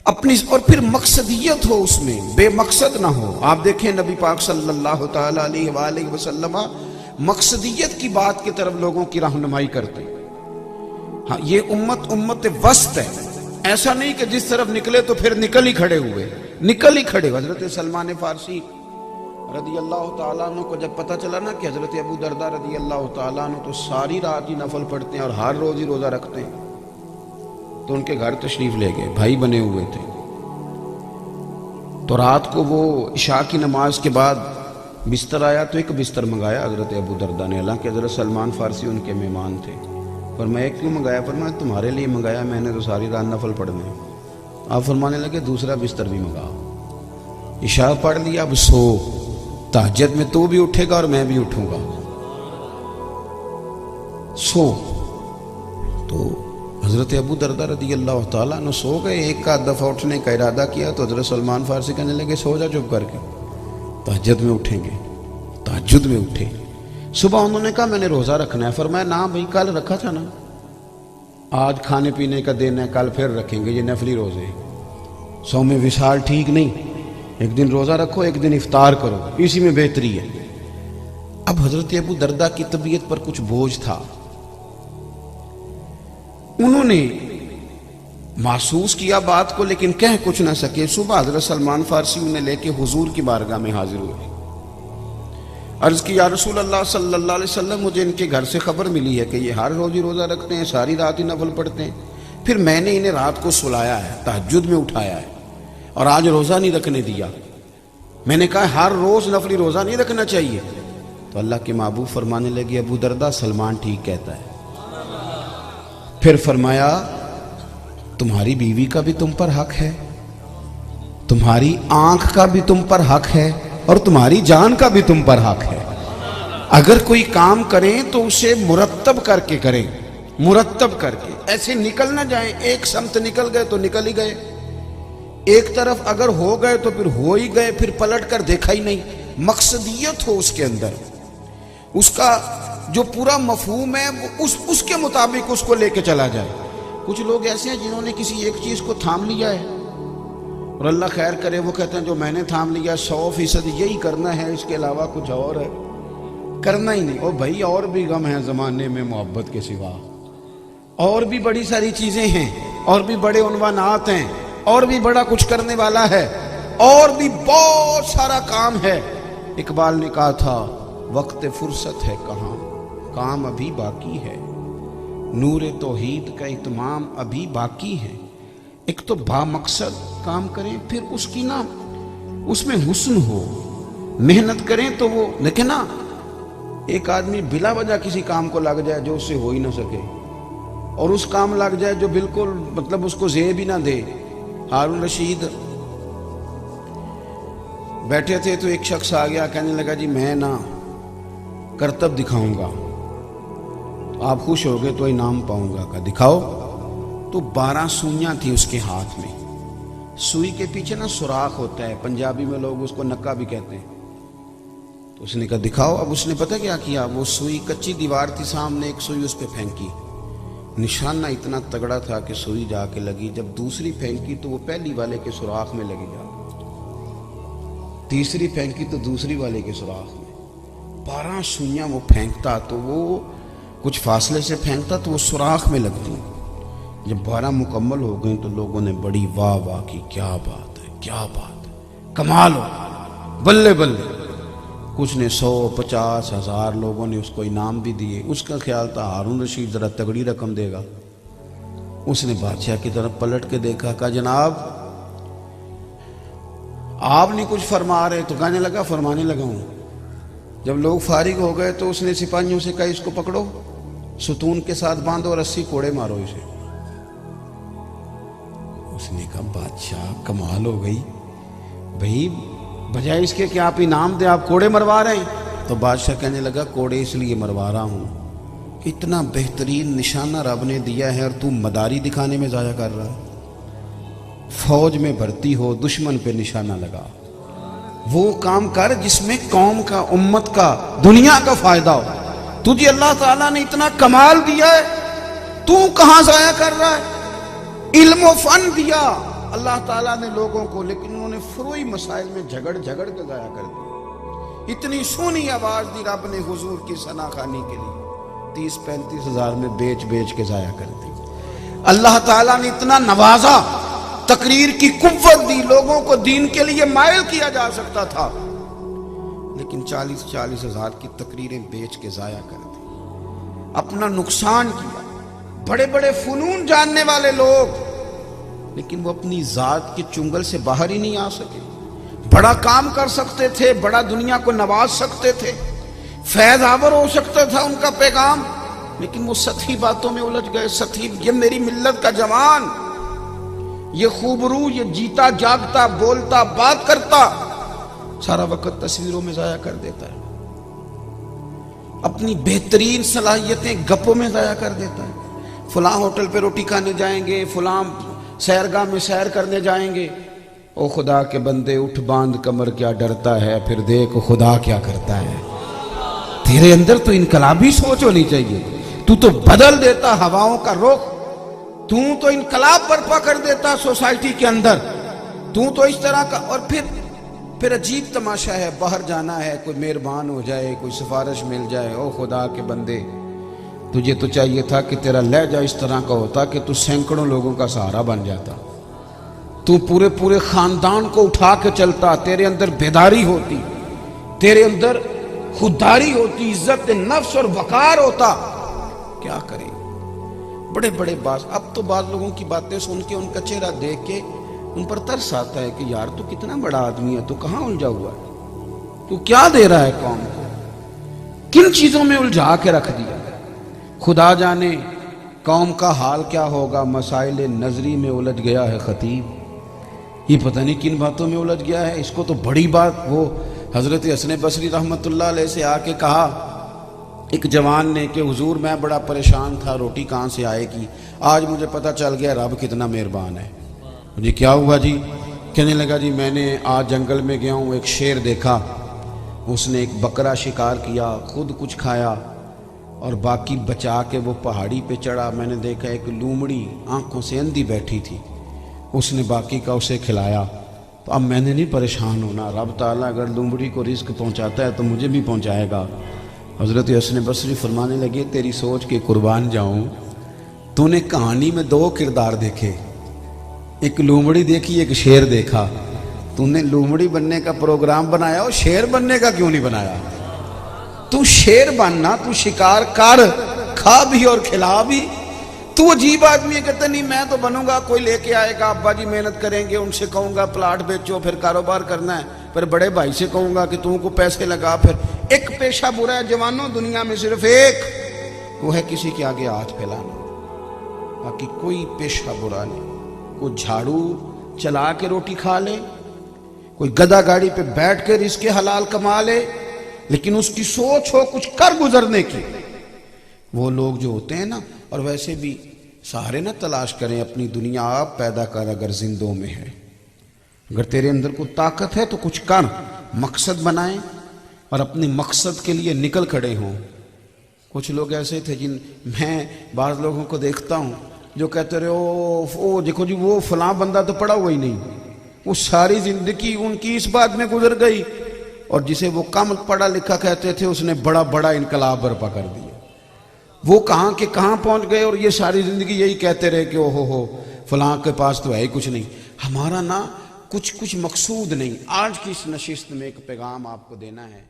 اپنی، اور پھر مقصدیت ہو اس میں، بے مقصد نہ ہو۔ آپ دیکھیں نبی پاک صلی اللہ تعالی علیہ وآلہ وسلم مقصدیت کی بات کی طرف لوگوں کی رہنمائی کرتے ہیں۔ ہاں یہ امت وسط ہے، ایسا نہیں کہ جس طرف نکلے تو پھر نکل ہی کھڑے ہوئے، نکل ہی کھڑے۔ حضرت سلمان فارسی رضی اللہ تعالیٰ عنہ کو جب پتہ چلا نا کہ حضرت ابو درداء رضی اللہ تعالیٰ عنہ تو ساری رات ہی نفل پڑھتے ہیں اور ہر روز ہی روزہ رکھتے ہیں، تو ان کے گھر تشریف لے گئے، بھائی بنے ہوئے تھے۔ تو رات کو وہ عشاء کی نماز کے بعد بستر آیا تو ایک بستر منگایا حضرت ابو درداء نے، حالانکہ حضرت سلمان فارسی ان کے مہمان تھے۔ فرمایا کیوں منگایا؟ فرمایا تمہارے لیے منگایا میں نے، تو ساری رات نفل پڑھنے۔ آپ فرمانے لگے دوسرا بستر بھی منگاؤ، عشاء پڑھ لیا اب سو، تہجد میں تو بھی اٹھے گا اور میں بھی اٹھوں گا، سو۔ تو حضرت ابو درداء رضی اللہ تعالیٰ عنہ سو گئے، ایک آدھ دفعہ اٹھنے کا ارادہ کیا تو حضرت سلمان فارسی کہنے لگے سو جا چپ کر کے، تہجد میں اٹھیں گے۔ تہجد میں اٹھے، صبح انہوں نے کہا میں نے روزہ رکھنا ہے۔ فرمایا نہ بھائی کل رکھا تھا نا، آج کھانے پینے کا دن ہے، کل پھر رکھیں گے، یہ نفلی روزے، صوم وصال ٹھیک نہیں، ایک دن روزہ رکھو ایک دن افطار کرو، اسی میں بہتری ہے۔ اب حضرت ابو درداء کی طبیعت پر کچھ بوجھ تھا، انہوں نے محسوس کیا بات کو لیکن کہہ کچھ نہ سکے۔ صبح حضرت سلمان فارسی انہیں لے کے حضور کی بارگاہ میں حاضر ہوئے، عرض کی یا رسول اللہ صلی اللہ علیہ وسلم مجھے ان کے گھر سے خبر ملی ہے کہ یہ ہر روز ہی روزہ رکھتے ہیں، ساری رات ہی نفل پڑھتے ہیں، پھر میں نے انہیں رات کو سلایا ہے، تہجد میں اٹھایا ہے اور آج روزہ نہیں رکھنے دیا۔ میں نے کہا ہر روز نفلی روزہ نہیں رکھنا چاہیے۔ تو اللہ کے محبوب فرمانے لگے ابو درداء سلمان ٹھیک کہتا ہے۔ پھر فرمایا تمہاری بیوی کا بھی تم پر حق ہے، تمہاری آنکھ کا بھی تم پر حق ہے، اور تمہاری جان کا بھی تم پر حق ہے۔ اگر کوئی کام کریں تو اسے مرتب کر کے کریں، مرتب کر کے، ایسے نکل نہ جائیں، ایک سمت نکل گئے تو نکل ہی گئے، ایک طرف اگر ہو گئے تو پھر ہو ہی گئے، پھر پلٹ کر دیکھا ہی نہیں۔ مقصدیت ہو اس کے اندر، اس کا جو پورا مفہوم ہے اس کے مطابق اس کو لے کے چلا جائے۔ کچھ لوگ ایسے ہیں جنہوں نے کسی ایک چیز کو تھام لیا ہے اور اللہ خیر کرے وہ کہتے ہیں جو میں نے تھام لیا 100% یہی کرنا ہے، اس کے علاوہ کچھ اور ہے کرنا ہی نہیں۔ اور بھائی اور بھی غم ہیں زمانے میں محبت کے سوا، اور بھی بڑی ساری چیزیں ہیں، اور بھی بڑے عنوانات ہیں، اور بھی بڑا کچھ کرنے والا ہے، اور بھی بہت سارا کام ہے۔ اقبال نے کہا تھا وقت فرصت ہے کہاں، کام ابھی باقی ہے، نور توحید کا اتمام ابھی باقی ہے۔ ایک تو با مقصد کام کریں، پھر اس کی نا اس میں حسن ہو، محنت کریں تو وہ لیکن نا ایک آدمی بلا وجہ کسی کام کو لگ جائے جو اس سے ہو ہی نہ سکے، اور اس کام لگ جائے جو بالکل مطلب اس کو زیب ہی نہ دے۔ ہارون رشید بیٹھے تھے تو ایک شخص آ گیا، کہنے لگا جی میں نا کرتب دکھاؤں گا، آپ خوش ہو گئے تو انعام پاؤں گا، کہا دکھاؤ۔ تو 12 سوئیاں تھیں اس کے ہاتھ میں، سوئی کے پیچھے نا سوراخ ہوتا ہے، پنجابی میں لوگ اس کو نکا بھی کہتے ہیں۔ تو اس نے کہا دکھاؤ۔ اب اس نے پتہ کیا کیا، وہ سوئی کچی دیوار تھی سامنے، ایک سوئی اس پہ پھینکی، نشانہ اتنا تگڑا تھا کہ سوئی جا کے لگی، جب دوسری پھینکی تو وہ پہلی والے کے سوراخ میں لگی جا، تیسری پھینکی تو دوسری والے کے سوراخ میں۔ 12 سوئیاں وہ پھینکتا تو وہ کچھ فاصلے سے پھینکتا تو وہ سوراخ میں لگتی۔ جب 12 مکمل ہو گئیں تو لوگوں نے بڑی واہ واہ کی، کیا بات ہے، کیا بات ہے، کمال ہو، بلے بلے۔ کچھ نے 100 50 ہزار لوگوں نے اس کو انعام بھی دیے۔ اس کا خیال تھا ہارون رشید ذرا تگڑی رقم دے گا۔ اس نے بادشاہ کی طرف پلٹ کے دیکھا، کہا جناب آپ نہیں کچھ فرما رہے؟ تو کہنے لگا فرمانے لگا ہوں۔ جب لوگ فارغ ہو گئے تو اس نے سپاہیوں سے کہا اس کو پکڑو، ستون کے ساتھ باندھو اور 80 کوڑے مارو اسے۔ اس نے کہا بادشاہ کمال ہو گئی، بھائی بجائے اس کے کہ آپ انعام دیں آپ کوڑے مروا رہے ہیں۔ تو بادشاہ کہنے لگا کوڑے اس لیے مروا رہا ہوں کہ اتنا بہترین نشانہ رب نے دیا ہے اور تو مداری دکھانے میں ضائع کر رہا ہے۔ فوج میں بھرتی ہو، دشمن پہ نشانہ لگا، وہ کام کر جس میں قوم کا، امت کا، دنیا کا فائدہ ہو۔ تجھے اللہ تعالیٰ نے اتنا کمال دیا ہے، تو کہاں ضائع کر رہا ہے؟ علم و فن دیا، اللہ تعالیٰ نے لوگوں کو، لیکن انہوں نے فروئی مسائل میں جھگڑ کے ضائع کر دیا۔ اتنی سونی آواز دی رب نے حضور کی ثنا خوانی کے لیے، 30-35 ہزار میں بیچ کے ضائع کر دی۔ اللہ تعالیٰ نے اتنا نوازا، تقریر کی قوت دی، لوگوں کو دین کے لیے مائل کیا جا سکتا تھا، لیکن 40 ہزار کی تقریریں بیچ کے ضائع کر دی، اپنا نقصان کیا۔ بڑے بڑے فنون جاننے والے لوگ، لیکن وہ اپنی ذات کے چنگل سے باہر ہی نہیں آ سکے۔ بڑا کام کر سکتے تھے، بڑا دنیا کو نواز سکتے تھے، فیض آور ہو سکتا تھا ان کا پیغام، لیکن وہ سطحی باتوں میں الجھ گئے۔ سطحی، یہ میری ملت کا جوان، یہ خوبرو، یہ جیتا جاگتا بولتا بات کرتا، سارا وقت تصویروں میں ضائع کر دیتا ہے، اپنی بہترین صلاحیتیں گپوں میں ضائع کر دیتا ہے۔ فلاں ہوٹل پہ روٹی کھانے جائیں گے، فلاں سیرگاہ میں سیر کرنے جائیں گے۔ او خدا کے بندے، اٹھ باندھ کمر، کیا ڈرتا ہے، پھر دیکھ خدا کیا کرتا ہے۔ تیرے اندر تو انقلابی سوچ ہونی چاہیے، تو بدل دیتا ہواؤں کا رخ، تو انقلاب برپا کر دیتا سوسائٹی کے اندر، تو اس طرح کا۔ اور پھر عجیب تماشا ہے، باہر جانا ہے، کوئی مہربان ہو جائے، کوئی سفارش مل جائے۔ او خدا کے بندے، تجھے تو چاہیے تھا کہ تیرا لہجہ اس طرح کا ہوتا کہ تو سینکڑوں لوگوں کا سہارا بن جاتا، تو پورے خاندان کو اٹھا کے چلتا، تیرے اندر بیداری ہوتی، تیرے اندر خودداری ہوتی، عزت نفس اور وقار ہوتا۔ کیا کریں، بڑے باز۔ اب تو بعض لوگوں کی باتیں سن کے، ان کا چہرہ دیکھ کے ان پر ترس آتا ہے کہ یار تو کتنا بڑا آدمی ہے، تو کہاں الجھا ہوا ہے، تو کیا دے رہا ہے قوم کو، کن چیزوں میں الجھا کے رکھ دیا۔ خدا جانے قوم کا حال کیا ہوگا۔ مسائل نظری میں الجھ گیا ہے خطیب، یہ پتہ نہیں کن باتوں میں الجھ گیا ہے۔ اس کو تو بڑی بات، وہ حضرت حسن بصری رحمت اللہ علیہ سے آ کے کہا ایک جوان نے کہ حضور میں بڑا پریشان تھا، روٹی کہاں سے آئے گی، آج مجھے پتہ چل گیا رب کتنا مہربان ہے۔ جی کیا ہوا جی؟ کہنے لگا جی میں نے آج جنگل میں گیا ہوں، ایک شیر دیکھا، اس نے ایک بکرا شکار کیا، خود کچھ کھایا اور باقی بچا کے وہ پہاڑی پہ چڑھا۔ میں نے دیکھا ایک لومڑی آنکھوں سے اندھی بیٹھی تھی، اس نے باقی کا اسے کھلایا۔ تو اب میں نے نہیں پریشان ہونا، رب تعالیٰ اگر لومڑی کو رزق پہنچاتا ہے تو مجھے بھی پہنچائے گا۔ حضرت حسن بصری فرمانے لگے تیری سوچ کے قربان جاؤں، تو نے کہانی میں 2 کردار دیکھے، ایک لومڑی دیکھی، ایک شیر دیکھا۔ تو نے لومڑی بننے کا پروگرام بنایا اور شیر بننے کا کیوں نہیں بنایا؟ تو شیر بننا، تو شکار کر، کھا بھی اور کھلا بھی۔ تو عجیب آدمی ہے، کہتا نہیں میں تو بنوں گا، کوئی لے کے آئے گا، ابا جی محنت کریں گے، ان سے کہوں گا پلاٹ بیچو، پھر کاروبار کرنا ہے، پھر بڑے بھائی سے کہوں گا کہ تم کو پیسے لگا۔ پھر ایک پیشہ برا ہے جوانوں دنیا میں، صرف ایک، وہ ہے کسی کے آگے ہاتھ پھیلانا، باقی کوئی پیشہ برا نہیں۔ کوئی جھاڑو چلا کے روٹی کھا لے، کوئی گدھا گاڑی پہ بیٹھ کے رزق حلال کما لے، لیکن اس کی سوچ ہو کچھ کر گزرنے کی۔ وہ لوگ جو ہوتے ہیں نا، اور ویسے بھی سہارے نہ تلاش کریں، اپنی دنیا آپ پیدا کر، اگر زندوں میں ہے، اگر تیرے اندر کوئی طاقت ہے تو کچھ کر، مقصد بنائیں اور اپنے مقصد کے لیے نکل کھڑے ہوں۔ کچھ لوگ ایسے تھے میں بعض لوگوں کو دیکھتا ہوں جو کہتے رہے او دیکھو جی وہ فلاں بندہ تو پڑھا ہوا ہی نہیں، وہ ساری زندگی ان کی اس بات میں گزر گئی، اور جسے وہ کم پڑھا لکھا کہتے تھے اس نے بڑا انقلاب برپا کر دیا۔ وہ کہاں کے کہاں پہنچ گئے، اور یہ ساری زندگی یہی کہتے رہے کہ ہو فلاں کے پاس تو ہے ہی کچھ نہیں۔ ہمارا نا کچھ مقصود نہیں۔ آج کی اس نشست میں ایک پیغام آپ کو دینا ہے۔